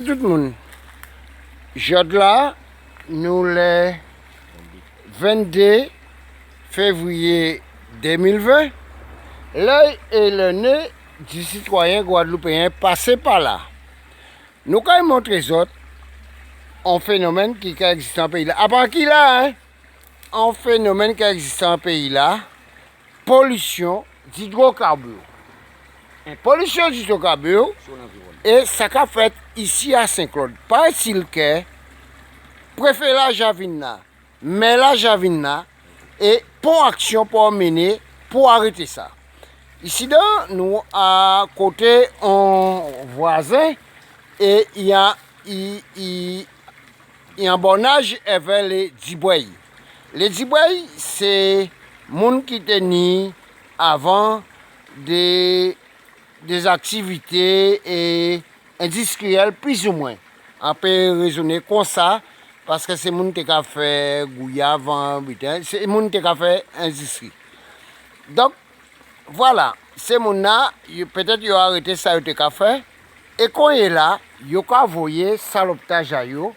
tout le monde. Aujourd'hui là, nous le 22 février 2020, l'œil et le nez du citoyen guadeloupéen passé par là. Nous quand même montrer les autres un phénomène qui existe en pays là. À part qui là, hein? Un phénomène qui existe en pays là, pollution d'hydrocarbures. Pollution d'hydrocarbures, et ça qu'a fait ici à Saint-Claude. Paraît-il que préfet la Javina, mais la Javina, et pour action pour mener, pour arrêter ça. Ici, nous, à côté, un voisin, et il y a un bornage vers les Dibouay. Les Dibouay, c'est les gens qui tenaient avant des activités industrielles, plus ou moins. On peut raisonner comme ça, parce que c'est les gens qui ont fait gouyave, c'est les gens qui ont fait industrie. Donc, voilà, ces gens-là, peut-être qu'ils ont arrêté ça, ils ont fait. Et quand ils sont là, ils ont envoyé salopetage à eux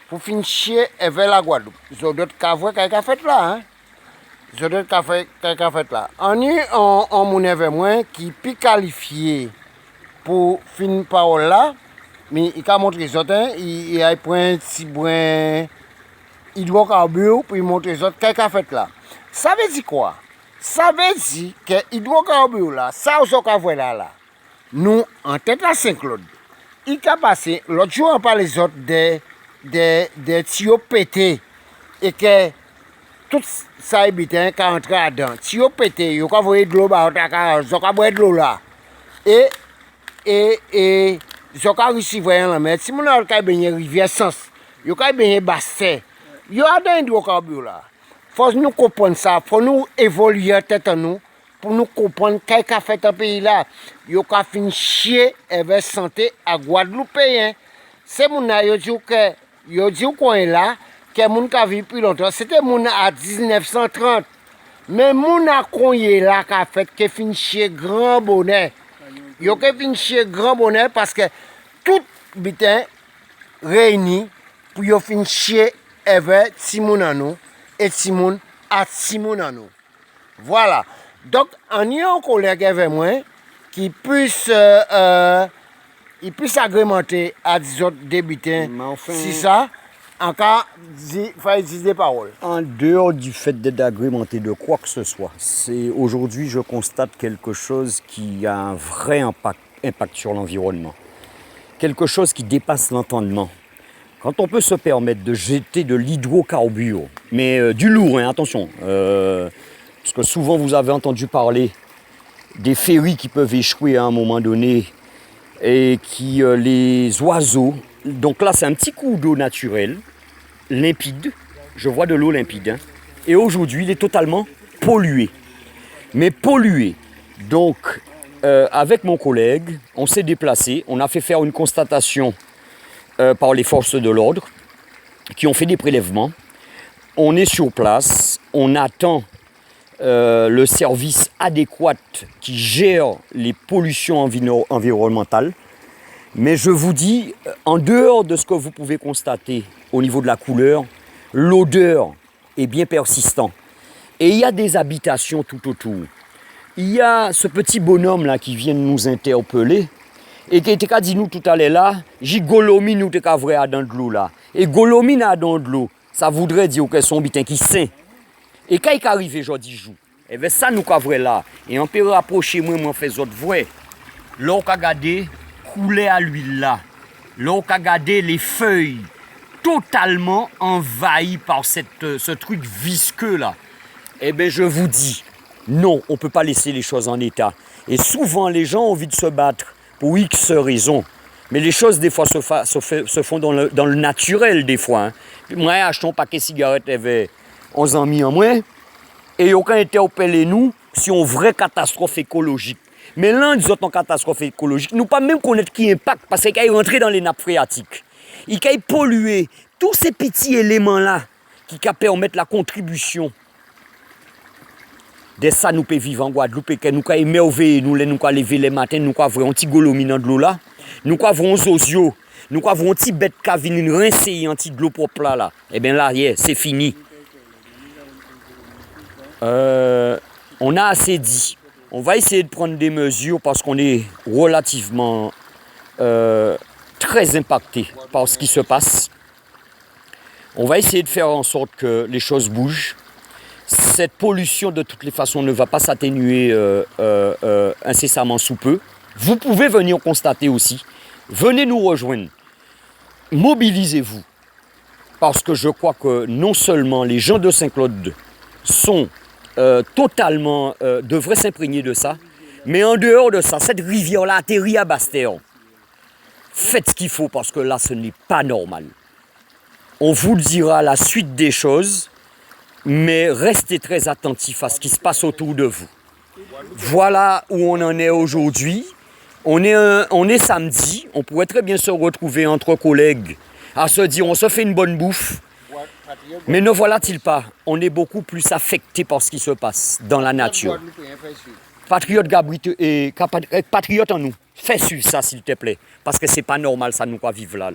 pour finir chier vers la Guadeloupe. Ils ont d'autres cas qui ont fait là. Hein? Ils ont d'autres cas qui ont fait là. On y a un monde avec moi qui est plus qualifié pour finir parole là, mais il a montré les autres, il a pris un petit brin hydrocarbure pour montrer les autres qui ont fait là. Ça veut dire quoi? Ça veut dire que l'hydrocarbure là, ça vous avez là, nous, en tête à Saint-Claude, il a passé, l'autre jour on parle les autres des tuyaux pétés et que tout ça est bien qui entre dedans. Tuyaux pétés, il y a de l'eau, il y a de l'eau là. Et ils ont réussi à la mer. Si on a une rivière Sens, il y a une bassin, il y a des hydrocarbures là. Il faut nous comprendre ça, il faut nous évoluer tête à nous pour nous comprendre qu'est-ce qu'a fait un pays là. Il y a fini chier avec santé à Guadeloupéen. C'est mon yo dit qu'on est là, que mon qui vivent plus longtemps. C'était mon à 1930. Mais mon a qu'on est là qui a fait que fini chier grand bonheur. Yo que fini chier grand bonheur parce que tout bitin réuni pour yo fini chier avec Timounano et Timon à Timounano. Voilà. Donc, on y a un collègue avec moi qui puisse agrémenter à des autres débutants. Enfin, si ça, en cas, il faut dire des paroles. En dehors du fait d'être agrémenté de quoi que ce soit, aujourd'hui je constate quelque chose qui a un vrai impact sur l'environnement. Quelque chose qui dépasse l'entendement. Quand on peut se permettre de jeter de l'hydrocarbure, mais du lourd, hein, attention, parce que souvent vous avez entendu parler des ferries qui peuvent échouer à un moment donné et qui les oiseaux, donc là c'est un petit coup d'eau naturel, limpide, je vois de l'eau limpide, hein, et aujourd'hui il est totalement pollué, mais pollué. Donc avec mon collègue, on s'est déplacé, on a fait faire une constatation par les forces de l'ordre qui ont fait des prélèvements. On est sur place, on attend le service adéquat qui gère les pollutions environnementales. Mais je vous dis, en dehors de ce que vous pouvez constater au niveau de la couleur, l'odeur est bien persistante. Et il y a des habitations tout autour. Il y a ce petit bonhomme là qui vient de nous interpeller et qui était dit nous tout à l'heure là, j'ai Golomi nous te vrai à dans de l'eau là. Et Golomi na dans de l'eau, ça voudrait dire que son bitin qui sain. Et quand il est arrivé aujourd'hui jour, et bien ça nous vrai là et on peut rapprocher moi fait autres vrai. Là on a regardé couler à l'huile là. Là on a regardé les feuilles totalement envahies par ce truc visqueux là. Eh bien je vous dis, non, on ne peut pas laisser les choses en état. Et souvent les gens ont envie de se battre pour X raisons. Mais les choses, des fois, se font dans le naturel, des fois. Hein. Moi, achetons un paquet de cigarettes avec 11 ans mis en moins. Et aucun interpellé nous si on vraie catastrophe écologique. Mais l'un des autres en catastrophe écologique, nous pas même connaître qui impact, parce qu'il est rentré dans les nappes phréatiques. Il a pollué tous ces petits éléments-là qui permettent la contribution de ça nous peut vivre en Guadeloupe et que nous avons émerveillé, nous avons levé les matins, nous avons un petit golomi dans de l'eau là, nous avons un zozio, nous avons un petit bête qui vient rincer un petit de l'eau propre là. Eh bien là, yeah, c'est fini. On a assez dit. On va essayer de prendre des mesures parce qu'on est relativement très impacté par ce qui se passe. On va essayer de faire en sorte que les choses bougent. Cette pollution, de toutes les façons, ne va pas s'atténuer incessamment sous peu. Vous pouvez venir constater aussi. Venez nous rejoindre. Mobilisez-vous. Parce que je crois que non seulement les gens de Saint-Claude sont totalement, devraient s'imprégner de ça, mais en dehors de ça, cette rivière-là atterrit à Basse-Terre. Faites ce qu'il faut parce que là, ce n'est pas normal. On vous le dira à la suite des choses, mais restez très attentifs à ce qui se passe autour de vous. Voilà où on en est aujourd'hui. On est samedi, on pourrait très bien se retrouver entre collègues à se dire on se fait une bonne bouffe. Mais ne voilà-t-il pas, on est beaucoup plus affecté par ce qui se passe dans la nature. Patriote Gabriel et patriote en nous, fais suivre ça s'il te plaît, parce que c'est pas normal ça nous va vivre là.